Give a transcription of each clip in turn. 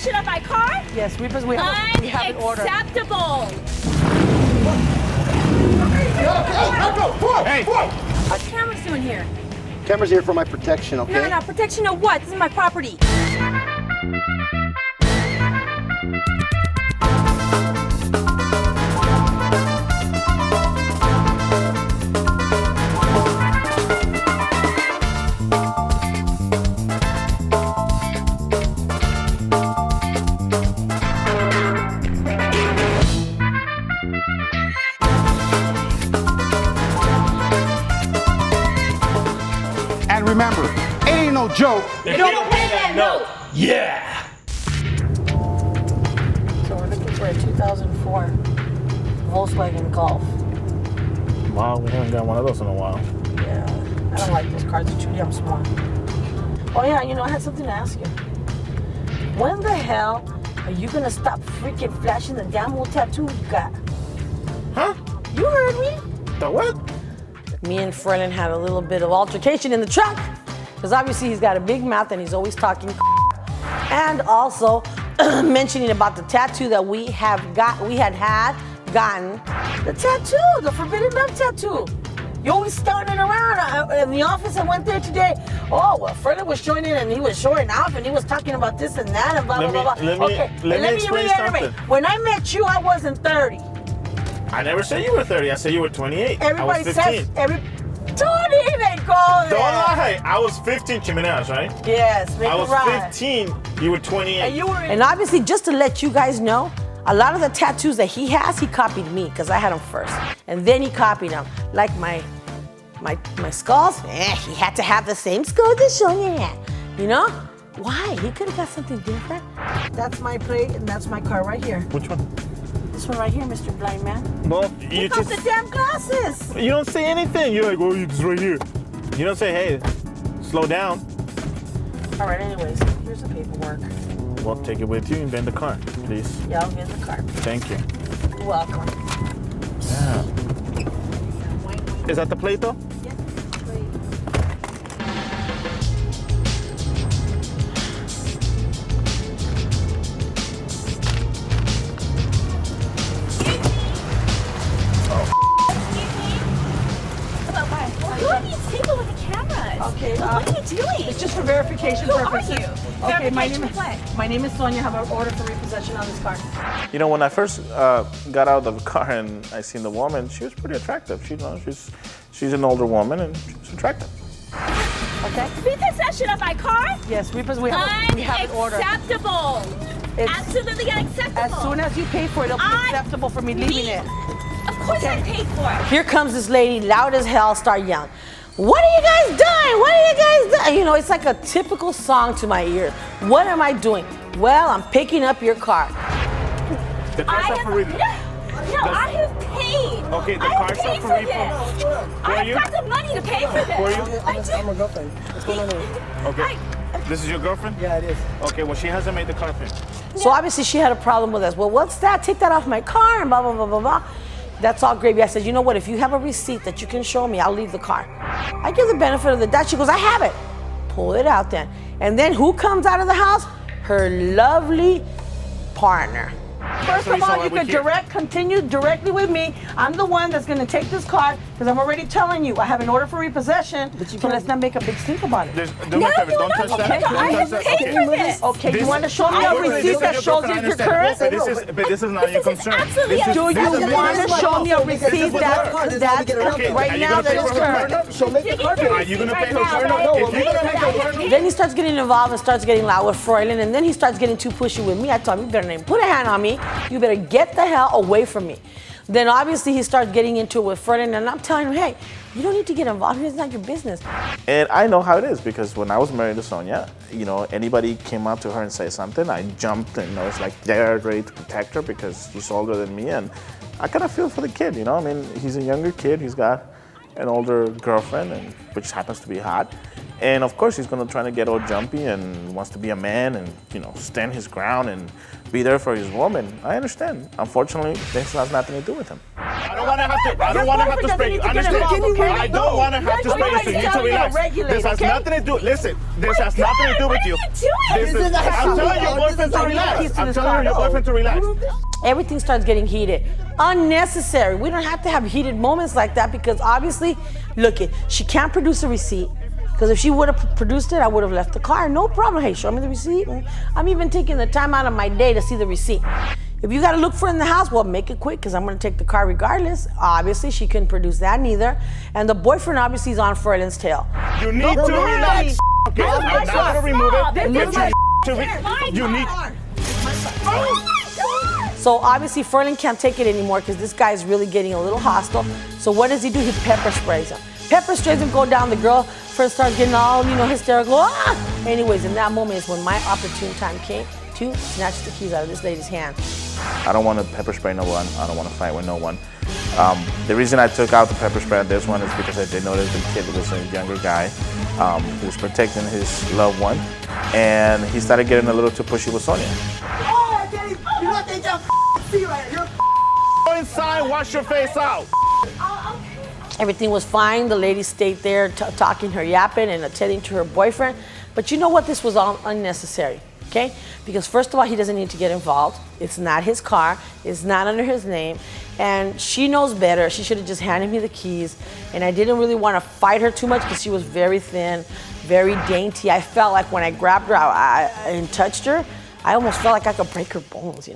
Repossession of my car? Yes, we have an order. Unacceptable. Hey! What's the cameras doing here? Camera's here for my protection, okay? No, protection of what? This is my property. And remember, it ain't no joke. You don't pay that note. Yeah! So we're looking for a 2004 Volkswagen Golf. Wow, we haven't got one of those in a while. Yeah, I don't like those cars. They're too damn small. Oh yeah, you know, I had something to ask you. When the hell are you gonna stop freaking flashing the damn old tattoo you got? Huh? You heard me. The what? Me and Frelin had a little bit of altercation in the truck, because obviously he's got a big mouth and he's always talking, and also mentioning about the tattoo that we had gotten, the tattoo, the forbidden love tattoo. You always starting around in the office. I went there today. Oh, well, Frelin was showing it and he was showing off and he was talking about this and that and blah, blah, blah, blah. Let me explain something. When I met you, I wasn't 30. I never said you were 30. I said you were 28. Everybody I was 15. says, don't even go there. Don't lie. I was 15, Jimenez, right? Yes, make I it was right. 15. You were 28. And you were and obviously, just to let you guys know, a lot of the tattoos that he has, he copied me because I had them first. And then he copied them. Like my skulls, he had to have the same skulls as Sonia. You know? Why? He could have got something different. That's my plate and that's my car right here. Which one? This one right here, Mr. Blind Man. Well, you Take off the damn glasses. You don't say anything. You're like, oh, it's right here. You don't say, hey, slow down. All right, anyways, here's the paperwork. Well, take it with you and bend the car, please. Yeah, I'll get the car. Thank you. You're welcome. Yeah. Is that the plate, though? Yeah, Okay, what are you doing? It's just for verification purposes. Who are you? Okay, Verification my name is Sonia. I have an order for repossession on this car. You know, when I first got out of the car and I seen the woman, she was pretty attractive. She's an older woman and she was attractive. Okay. Repossession of my car? Yes, we have an order. Unacceptable. Absolutely unacceptable. As soon as you pay for it, it'll be acceptable for me leaving it. Of course I paid for it. Here comes this lady, loud as hell, start yelling. What are you guys doing? What are you guys doing? You know, it's like a typical song to my ear. What am I doing? Well, I'm picking up your car. The car's up for repo. No, I have paid. Okay, the car's up for repo. I've got the money to pay for this. Who are you? I'm her girlfriend. What's going on here? Okay. This is your girlfriend? Yeah, it is. Okay, well, she hasn't made the car payment. So obviously she had a problem with us. Well, what's that? Take that off my car and blah, blah, blah, blah, blah. That's all gravy. I said, you know what? If you have a receipt that you can show me, I'll leave the car. I give the benefit of the doubt. She goes, I have it. Pull it out then. And then who comes out of the house? Her lovely partner. First of all, you could continue directly with me. I'm the one that's going to take this car because I'm already telling you I have an order for repossession. So let's not make a big stink about it. Do me a favor. Don't touch that. I have paid for this. Okay, you want to show me a receipt that shows you your current? But this is not your concern. Do you want to show me a receipt that right now that is current? So make the car payment. Are you going to pay her car note? If you're going to pay her car note, Then he starts getting involved and starts getting loud with Freulen, and then he starts getting too pushy with me. I told him, you better put a hand on me. You better get the hell away from me. Then obviously he starts getting into it with Freulen, and I'm telling him, hey, you don't need to get involved here. It's not your business. And I know how it is because when I was married to Sonia, you know, anybody came up to her and say something, I jumped and I was like there ready to protect her because she's older than me, and I kind of feel for the kid, you know. I mean, he's a younger kid. He's got an older girlfriend, and which happens to be hot. And of course, he's going to try to get all jumpy and wants to be a man and, you know, stand his ground and be there for his woman. I understand. Unfortunately, this has nothing to do with him. I don't don't want to have to. I don't want to have to spray you. Understand? I don't want to have to spray you. So you need to relax. This has nothing to do. Listen, this has nothing to do with you. I'm telling your boyfriend to relax. I'm telling your boyfriend to relax. Everything starts getting heated. Unnecessary. We don't have to have heated moments like that because obviously, look it, she can't produce a receipt. Because if she would have produced it, I would have left the car. No problem. Hey, show me the receipt. I'm even taking the time out of my day to see the receipt. If you got to look for it in the house, well, make it quick because I'm going to take the car regardless. Obviously, she couldn't produce that neither. And the boyfriend obviously is on Furlan's tail. You need to relax. Okay, I'm not going to remove it. You need. So obviously, Furlan can't take it anymore because this guy is really getting a little hostile. So what does he do? He pepper sprays him. Pepper sprays him, go down. The girl first starts getting all, hysterical. Ah! Anyways, in that moment is when my opportune time came to snatch the keys out of this lady's hand. I don't want to pepper spray no one. I don't want to fight with no one. The reason I took out the pepper spray on this one is because I did notice the kid was a younger guy who was protecting his loved one, and he started getting a little too pushy with Sonia. Oh, Daddy, you know what they just see right here? Go inside, wash your face out. Everything was fine. The lady stayed there talking her yapping and attending to her boyfriend. But you know what? This was all unnecessary, okay? Because first of all, he doesn't need to get involved. It's not his car. It's not under his name. And she knows better. She should have just handed me the keys. And I didn't really want to fight her too much because she was very thin, very dainty. I felt like when I grabbed her and touched her, I almost felt like I could break her bones,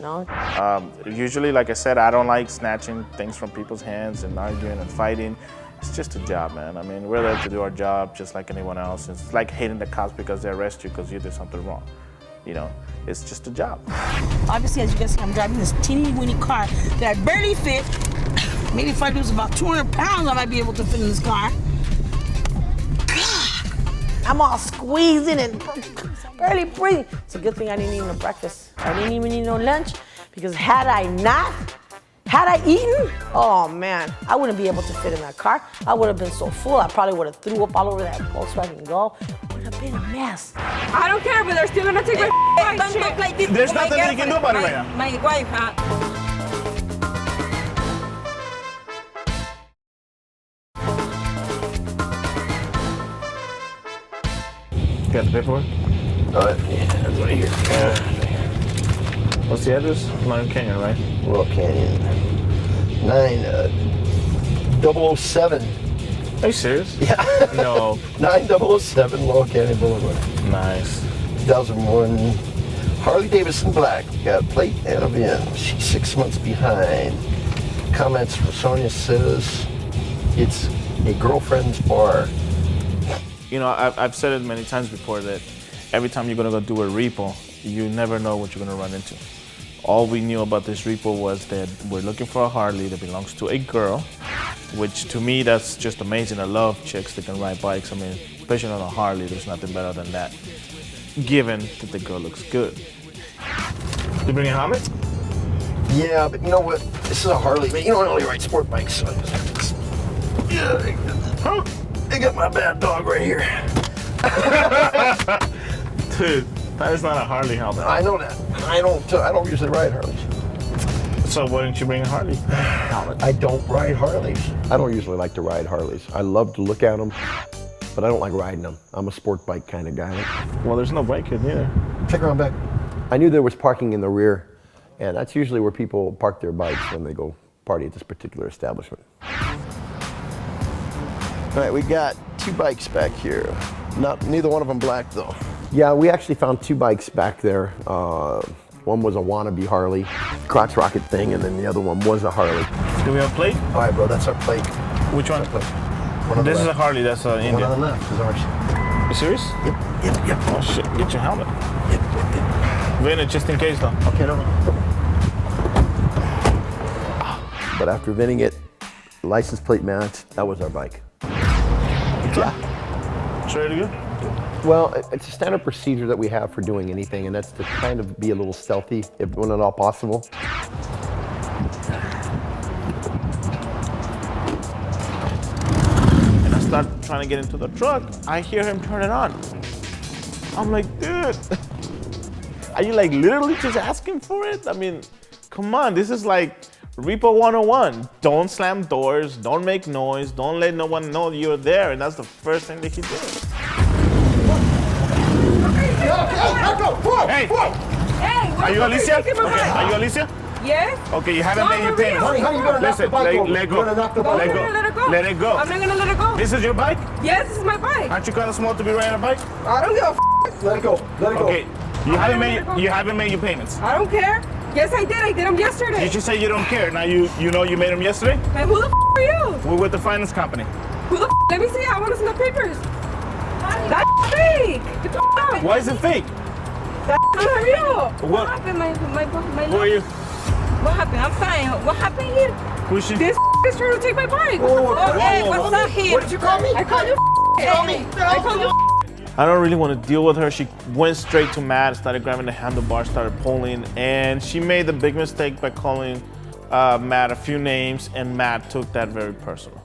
Usually, like I said, I don't like snatching things from people's hands and arguing and fighting. It's just a job, man. I mean, we're there to do our job just like anyone else. It's like hating the cops because they arrest you because you did something wrong. It's just a job. Obviously, as you can see, I'm driving this teeny-weeny car that I barely fit. Maybe if I lose about 200 pounds, I might be able to fit in this car. I'm all squeezing and barely breathing. It's a good thing I didn't eat no breakfast. I didn't even eat no lunch because had I eaten, oh man, I wouldn't be able to fit in that car. I would have been so full, I probably would have threw up all over that Volkswagen Golf. It would have been a mess. I don't care, but they're still gonna take my Don't shit. look like this. There's My nothing you can do about it girlfriend, right now. My wife, Got the paperwork? Yeah, that's right here. What's the address? Lime Canyon, right? Laurel Canyon. 9007. Are you serious? Yeah. No. 9007 Laurel Canyon Boulevard. Nice. 2001 Harley-Davidson black. Got a plate and a VIN. She's 6 months behind. Comments from Sonia says it's a girlfriend's bar. I've said it many times before that every time you're gonna go do a repo, you never know what you're gonna run into. All we knew about this repo was that we're looking for a Harley that belongs to a girl, which to me, that's just amazing. I love chicks that can ride bikes. I mean, especially on a Harley, there's nothing better than that, given that the girl looks good. You bring a helmet? Yeah, but you know what? This is a Harley, man. I only ride sport bikes, so I just have this. Yeah. Huh? I got my bad dog right here. Dude, that is not a Harley helmet. I know that. I don't usually ride Harleys. So why didn't you bring a Harley helmet? I don't ride Harleys. I don't usually like to ride Harleys. I love to look at them, but I don't like riding them. I'm a sport bike kind of guy. Well, there's no bike in here. Check around back. I knew there was parking in the rear, and that's usually where people park their bikes when they go party at this particular establishment. All right, we got 2 bikes back here. Neither one of them black though. Yeah, we actually found 2 bikes back there. One was a wannabe Harley, crotch rocket thing, and then the other one was a Harley. Do we have a plate? All right, bro, that's our plate. Which one? Plate. This is a Harley, that's an One on Indian. the left is ours. You serious? Yep. Oh shit, get your helmet. Yep. VIN it just in case though. Okay, no. But after VINing it, license plate match, that was our bike. Yeah. Sure to go? Well, it's a standard procedure that we have for doing anything, and that's to kind of be a little stealthy, when at all possible. And I start trying to get into the truck. I hear him turn it on. I'm like, dude, are you like literally just asking for it? I mean, come on, this is like Repo 101, don't slam doors, don't make noise, don't let no one know you're there, and that's the first thing that he did. Hey! Hey, Are you Alicia? Take my Okay. bike. Are you Alicia? Yes? Okay, you haven't made your for real. payment. Honey, you better knock the Listen, bike over. let go. You better knock the I'm bike not over. gonna let it go. Let it go. I'm not gonna let it go. This is your bike? Yes, this is my bike. Aren't you kind of small to be riding a bike? I don't give a f. Let it go. Let it go. Okay, you haven't made your payments. I don't care. Yes, I did. I did them yesterday. You just say you don't care. Now you know you made them yesterday? And who the f are you? We're with the finance company. Who the f? Let me see. I want to see the papers. That's fake. Get the f out. Why is it fake? That's not real. What happened? My Who are you? What happened? I'm fine. What happened here? Who's she? This is trying to take my bike. Whoa, Hey, whoa, what's up here? What did you call me? I called you. Tell me. I called you. I don't really want to deal with her. She went straight to Matt, started grabbing the handlebars, started pulling, and she made the big mistake by calling Matt a few names, and Matt took that very personal.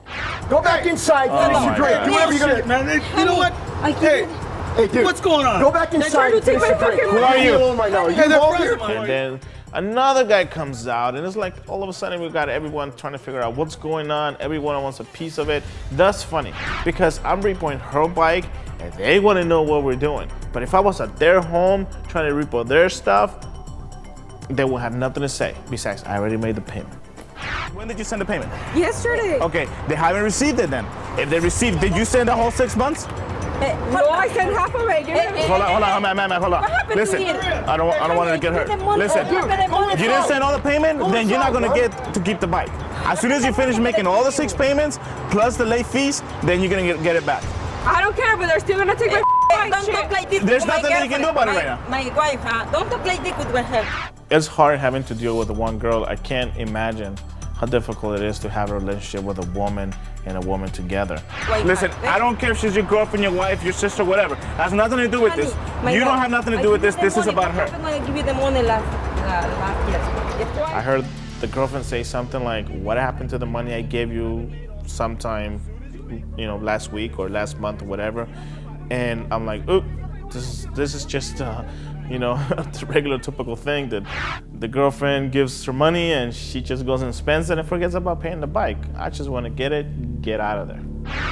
Go back inside. Finish your my drink. God. Do whatever you're gonna. Man, you know what? Hey, Hey, dude. what's going on? Go back inside. trying to and finish take your my drink. fucking Who are you? Leave me alone right now. Are you Hey, they're involved friends here? of mine. And then another guy comes out, and it's like all of a sudden we got everyone trying to figure out what's going on. Everyone wants a piece of it. That's funny because I'm repoing her bike, and they want to know what we're doing. But if I was at their home trying to repo their stuff, they would have nothing to say. Besides, I already made the payment. When did you send the payment? Yesterday. Okay, they haven't received it then. If they received, did you send the whole 6 months? No, I sent half of it. Hold on, man, hold on. What happened Listen, here? I don't want her to get hurt. Listen, you didn't send all the payment, then you're not gonna get to keep the bike. As soon as you finish making all the 6 payments plus the late fees, then you're gonna get it back. I don't care, but they're still gonna take my bike. Don't talk like this There's with my nothing that you can do about it right now. My wife, don't talk like this with her. It's hard having to deal with one girl. I can't imagine how difficult it is to have a relationship with a woman and a woman together. Wife, Listen, I don't care if she's your girlfriend, your wife, your sister, whatever. It has nothing to do with this. You don't have nothing to do with this. This is about her. I'm gonna give you the money last year. I heard the girlfriend say something like, "What happened to the money I gave you sometime, last week or last month or whatever?" And I'm like, "Oop, this is just the regular typical thing that the girlfriend gives her money and she just goes and spends it and forgets about paying the bike. I just want to get out of there.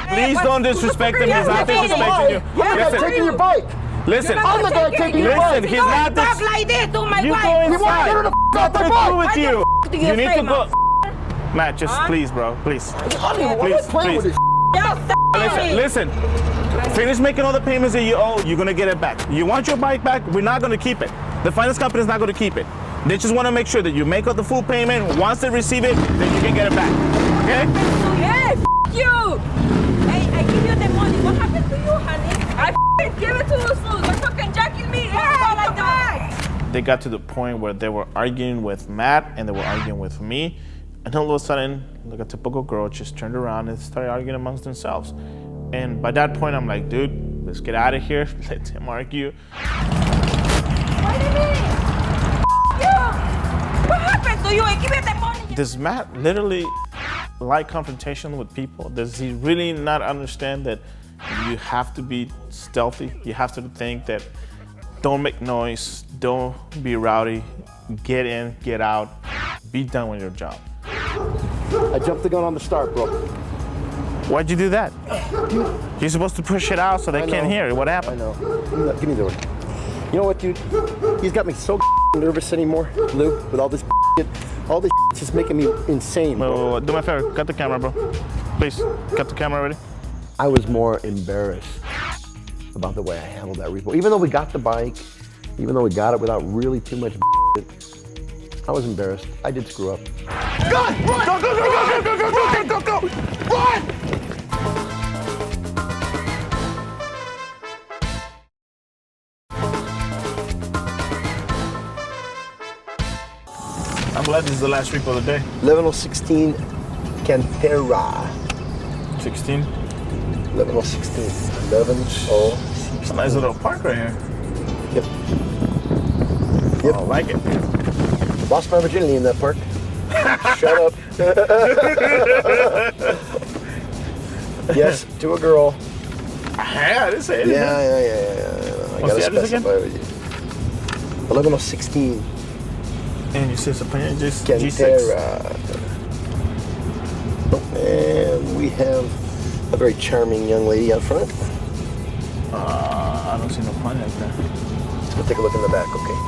Please don't disrespect him. He's not disrespecting you. I'm not taking your bike. Listen, I'm the guy taking your listen, bike. he's not Talk like this to my You wife. go You want to inside. get her the off the Nothing to do bike? with you. do you You need to afraid, go. Matt, just please, bro, please. Honey, why are you Please, playing with please. this? Listen. Finish making all the payments that you owe. You're gonna get it back. You want your bike back? We're not gonna keep it. The finance company is not gonna keep it. They just want to make sure that you make up the full payment. Once they receive it, then you can get it back. Okay? Hey, you! Hey, I give you the money. What happened to you, honey? I give it to those fools. They're fucking jacking me. Hey, like that. They got to the point where they were arguing with Matt and they were arguing with me. And all of a sudden, like a typical girl, just turned around and started arguing amongst themselves. And by that point, I'm like, dude, let's get out of here. Let them argue. What do you mean? You! What happened to you? I give you the money. Does Matt literally like confrontation with people? Does he really not understand that you have to be stealthy? You have to think that don't make noise, don't be rowdy, get in, get out, be done with your job. I jumped the gun on the start, bro. Why'd you do that? You're supposed to push it out so they can't hear it. What I happened? know. Give me the one. You know what, dude? He's got me so nervous anymore, Lou, with all this shit. All this shit's just making me insane, bro. Do me a favor, cut the camera, bro. Please, cut the camera already. I was more embarrassed about the way I handled that repo. Even though we got the bike, even though we got it without really too much I was embarrassed. I did screw up. Run! Run! Go, go, go, go, go, go, go, go, go, go! Run! I'm glad this is the last repo of the day. 1116 Cantera. 16. 1116. 1116. It's a nice little park right here. Yep. Yep. I like it. Lost my virginity in that park. Shut up. Yes, to a girl. Yeah, I didn't say anything. Yeah. I What's gotta the address again? specify with you. 1116 And you see it's a G6. Cantera. And we have a very charming young lady out front. I don't see no Pontiac there. Let's go take a look in the back, okay?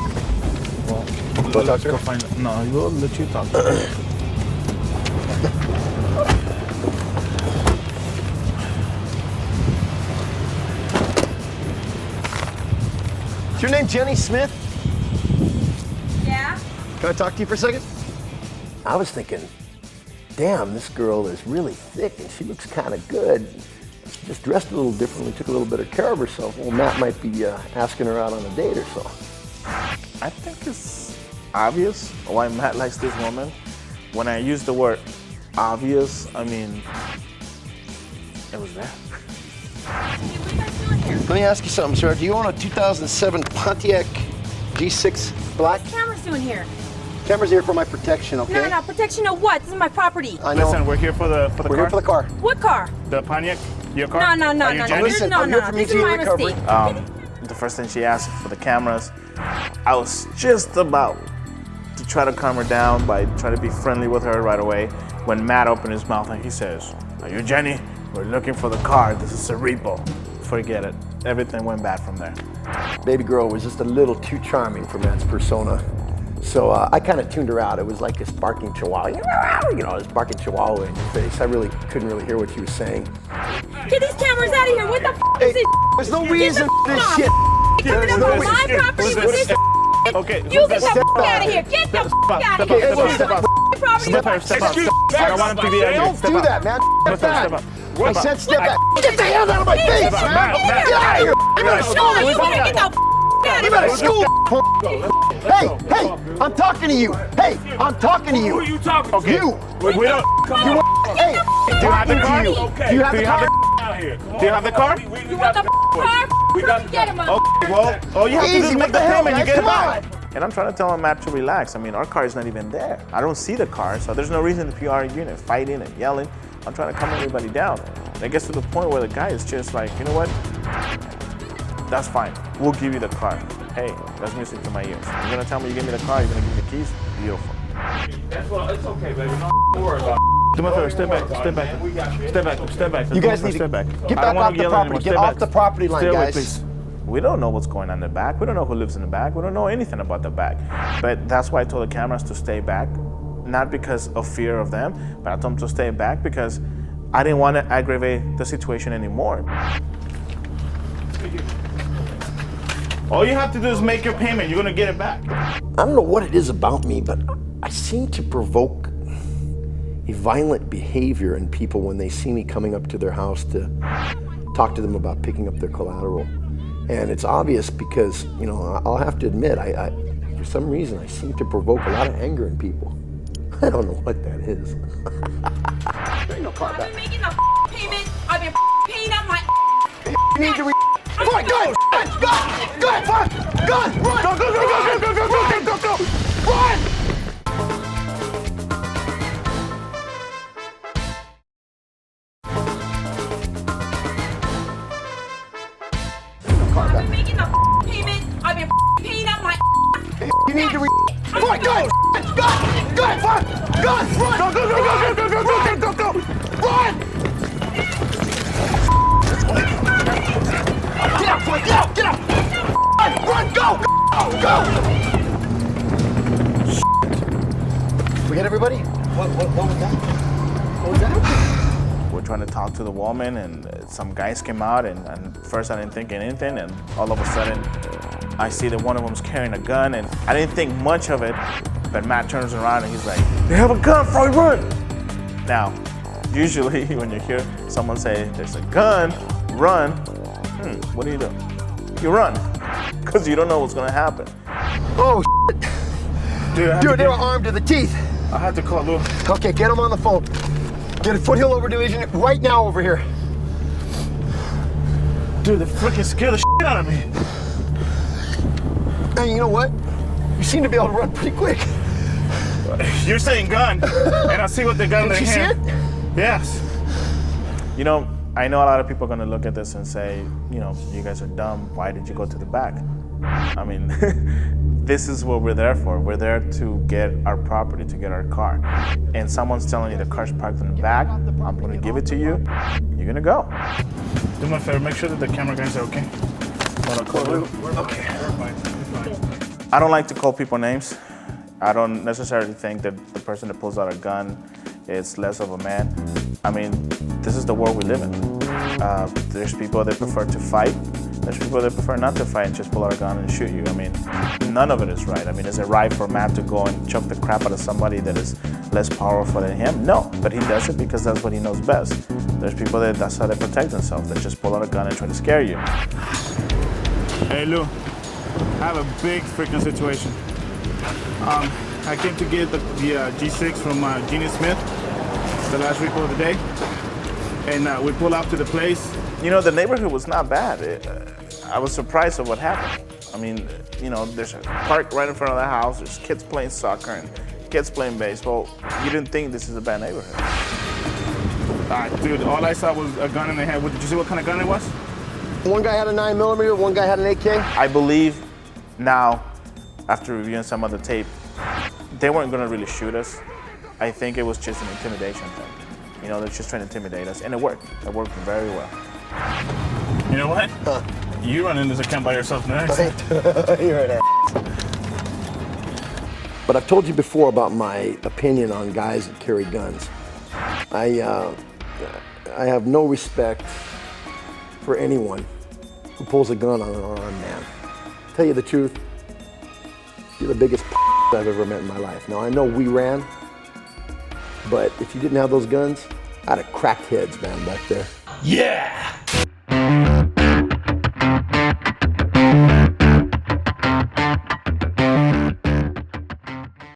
Well, Want to talk to go her? find. No, we'll let you talk to her. Is your name Jenny Smith? Yeah? Can I talk to you for a second? I was thinking, damn, this girl is really thick and she looks kind of good. Just dressed a little differently, took a little better care of herself. Well, Matt might be asking her out on a date or so. I think it's obvious why Matt likes this woman. When I use the word obvious, I mean, it was there. Hey, what are you guys doing here? Let me ask you something, sir. Do you own a 2007 Pontiac G6 Black? What's cameras doing here? Camera's here for my protection, okay? No, protection of what? This is my property. I know. Listen, we're here for the We're car. here for the car. What car? The Pontiac, your car. No, Are you Jenny? Listen, I'm here for This is my museum recovery. mistake. The first thing she asked for the cameras, I was just about to try to calm her down by trying to be friendly with her right away when Matt opened his mouth and he says, "Are you Jenny? We're looking for the car. This is a repo." Forget it. Everything went bad from there. Baby girl was just a little too charming for Matt's persona. So I kind of tuned her out. It was like this barking chihuahua, you know, this barking chihuahua in your face. I really couldn't really hear what she was saying. Get these cameras out of here. What the f Hey, is this? there's no reason for this off. shit. Coming up on my property with this. Okay, You get the Step f out out. of here. Get the f out of Step here. up, This is step my up. property. Step up, step up. I don't want him to be angry. Don't do that, man. Step Step back. up. I said step back. Get the hand out of my face, Matt, man. Matt, Get out of here. You better No, school you me. better get the f out You of better here. school. Hey, I'm talking to you. Hey, I'm talking to you. Who are you talking to? Okay. You. We don't. You. Hey, Do you have the car? you. Okay. Do you have Do the you have car? Out here. Do you have the car? We You want the got car? We got Get him up. Okay, well, all you have to do is Easy, make what the the hell, payment, you guys? get it Come back. And I'm trying to tell Matt to relax. I mean, our car is not even there. I don't see the car, so there's no reason to be arguing and fighting and yelling. I'm trying to calm everybody down. And it gets to the point where the guy is just like, you know what? That's fine. We'll give you the car. Hey, that's music to my ears. You're gonna tell me you give me the car, you're gonna give me the keys? Beautiful. That's well, it's okay, baby. No worry about it. Do me a favor, step back, step back. Step back, step back. You guys need to step back. get I back don't wanna off the yell property. anymore. Get Step off back. the property line, Stay away, guys. please. We don't know what's going on in the back. We don't know who lives in the back. We don't know anything about the back. But that's why I told the cameras to stay back, not because of fear of them, but I told them to stay back because I didn't want to aggravate the situation anymore. All you have to do is make your payment. You're gonna get it back. I don't know what it is about me, but I seem to provoke a violent behavior in people when they see me coming up to their house to talk to them about picking up their collateral. And it's obvious because, you know, I'll have to admit, I for some reason, I seem to provoke a lot of anger in people. I don't know what that is. There ain't no car I've back. been making the payment. I've been paying up my. You need to Come on, go! Go! Go! Fuck! Go! Run! Go! Go! Go! Go! Go! Go! Go! Go! Go! Run! I've been making the payment. I've been paying up my. You need to Come on, go! Go! Go! Fuck! Go! Run! Go! Go! Go! Go! Go! Go! Go! Go! Go! Run! Get out, boy! Get out! Get out! Run! Go! Go! We hit everybody? What was that? What was that? We're trying to talk to the woman, and some guys came out, and first I didn't think anything, and all of a sudden I see that one of them's carrying a gun, and I didn't think much of it, but Matt turns around and he's like, "They have a gun, Freud, run!" Now, usually when you hear someone say, "There's a gun, run," what do? You run, because you don't know what's gonna happen. Oh, shit. Dude, they were armed to the teeth. I had to call Lou. Okay, get them on the phone. Get a Foothill Over Division right now over here. Dude, they freaking scared the shit out of me. Hey, you know what? You seem to be able to run pretty quick. You're saying gun, and I see what they got in their Did you see hand. it? Yes. You know, I know a lot of people are gonna look at this and say, you know, you guys are dumb. Why did you go to the back? I mean, this is what we're there for. We're there to get our property, to get our car. And someone's telling you the car's parked in the back, I'm gonna give it to you, you're gonna go. Do me a favor, make sure that the camera guys are okay. Okay. I don't like to call people names. I don't necessarily think that the person that pulls out a gun is less of a man. I mean, this is the world we live in. There's people that prefer to fight. There's people that prefer not to fight and just pull out a gun and shoot you. I mean, none of it is right. I mean, is it right for a man to go and choke the crap out of somebody that is less powerful than him? No, but he does it because that's what he knows best. There's people that's how they protect themselves. They just pull out a gun and try to scare you. Hey Lou, I have a big freaking situation. I came to get the G6 from Genie Smith, the last repo of the day, and we pull up to the place. You know, the neighborhood was not bad. I was surprised at what happened. I mean, you know, there's a park right in front of the house, there's kids playing soccer and kids playing baseball. You didn't think this is a bad neighborhood. Dude, all I saw was a gun in the head. Did you see what kind of gun it was? One guy had a 9mm, one guy had an AK. I believe now, after reviewing some of the tape, they weren't gonna really shoot us. I think it was just an intimidation thing. You know, they're just trying to intimidate us, and it worked. It worked very well. You know what? You run into this account by yourself next. You're an ass. But I've told you before about my opinion on guys that carry guns. I have no respect for anyone who pulls a gun on an unarmed man. Tell you the truth, you're the biggest I've ever met in my life. Now I know we ran, but if you didn't have those guns, I'd have cracked heads, man, back there. Yeah!